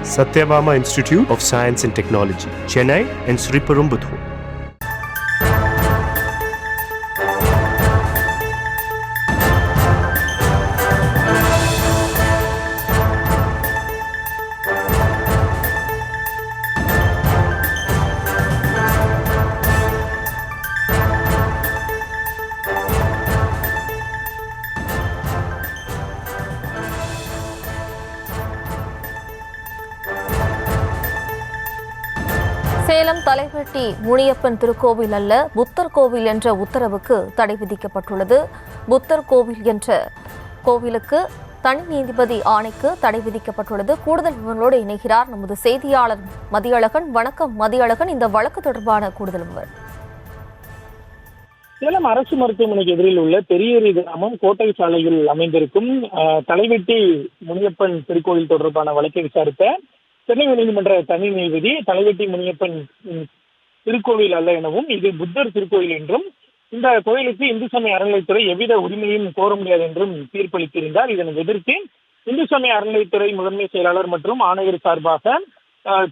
Satyabama Institute of Science and Technology, Chennai and Sriperumbudur. Salem தலைவெட்டி Muniyappan திருக்கோவில் அல்ல புத்தர் கோவில் என்ற உத்தரவுக்கு தடை விதிக்கப்பட்டுள்ளது. புத்தர் கோவில் என்ற கோவிலுக்கு தனி நீதிபதி ஆணைக்கு தடை விதிக்கப்பட்டுள்ளது. கூடுதல் விவரங்களோடு இணைகிறார் நமது செய்தியாளர் மதியழகன். வணக்கம் மதியழகன், இந்த வழக்கு தொடர்பான கூடுதல் விவரம். சேலம் அரசு மருத்துவமனைக்கு எதிரில் உள்ள பெரியேரி கிராமம் கோட்டை சாலையில் அமைந்திருக்கும் தலைவெட்டி முனியப்பன் திருக்கோவில் தொடர்பான வழக்கை விசாரித்த சென்னை உயர்நீதிமன்ற தனி நீதிபதி தலைவெட்டி முனியப்பன் திருக்கோவில் அல்ல எனவும் இது புத்தர் திருக்கோவில் என்றும் இந்த கோயிலுக்கு இந்து சமய அறநிலைத்துறை எவ்வித உரிமையும் கோர முடியாது என்றும் தீர்ப்பளித்திருந்தார். இதனை எதிர்த்து இந்து சமய அறநிலைத்துறை முதன்மை செயலாளர் மற்றும் ஆணையர் சார்பாக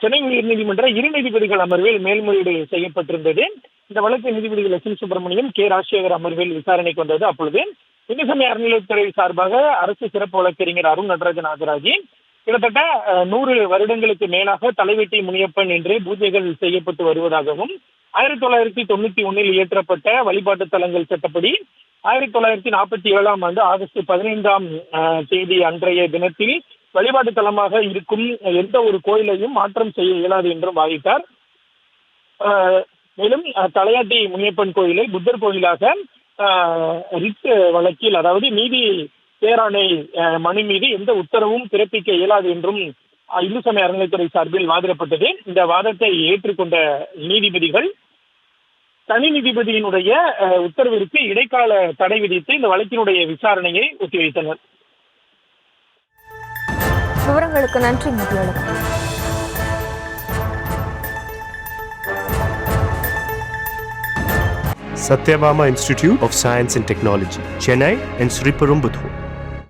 சென்னை உயர்நீதிமன்ற இரு நீதிபதிகள் அமர்வில் மேல்முறையீடு செய்யப்பட்டிருந்தது. இந்த வழக்கு நீதிபதிகள் எஸ் சுப்பிரமணியம் கே ராஜசேகர் அமர்வில் விசாரணைக்கு வந்தது. அப்பொழுது இந்து சமய அறநிலைத்துறை சார்பாக அரசு சிறப்பு வழக்கறிஞர் அருண் நடராஜன் ஆஜராகி கிட்டத்தட்ட 100 வருடங்களுக்கு மேலாக தலைவெட்டி முனியப்பன் என்று பூஜைகள் செய்யப்பட்டு வருவதாகவும் 1991 இயற்றப்பட்ட வழிபாட்டு தலங்கள் சட்டப்படி 1947 ஆண்டு ஆகஸ்ட் 15ஆம் தேதி அன்றைய தினத்தில் வழிபாட்டு தலமாக இருக்கும் எந்த ஒரு கோயிலையும் மாற்றம் செய்ய இயலாது என்றும் வாதிட்டார். மேலும் தலையாட்டி முனியப்பன் கோயிலை புத்தர் கோயிலாக ரிட் வழக்கில், அதாவது நீதி பேராணை மனு மீது எந்த உத்தரவும் பிறப்பிக்க இயலாது என்றும் இந்து சமய அறநிலைத்துறை சார்பில் வாதிடப்பட்டது. இந்த வாதத்தை ஏற்றுக்கொண்ட நீதிபதிகள் தனி நீதிபதியினுடைய உத்தரவிற்கு இடைக்கால தடை விதித்து இந்த வழக்கினுடைய விசாரணையை ஒத்திவைத்தனர். விவரங்களுக்கு நன்றி Mathiyazhagan. Satyabama Institute of Science and Technology, Chennai and Sriperumbudur.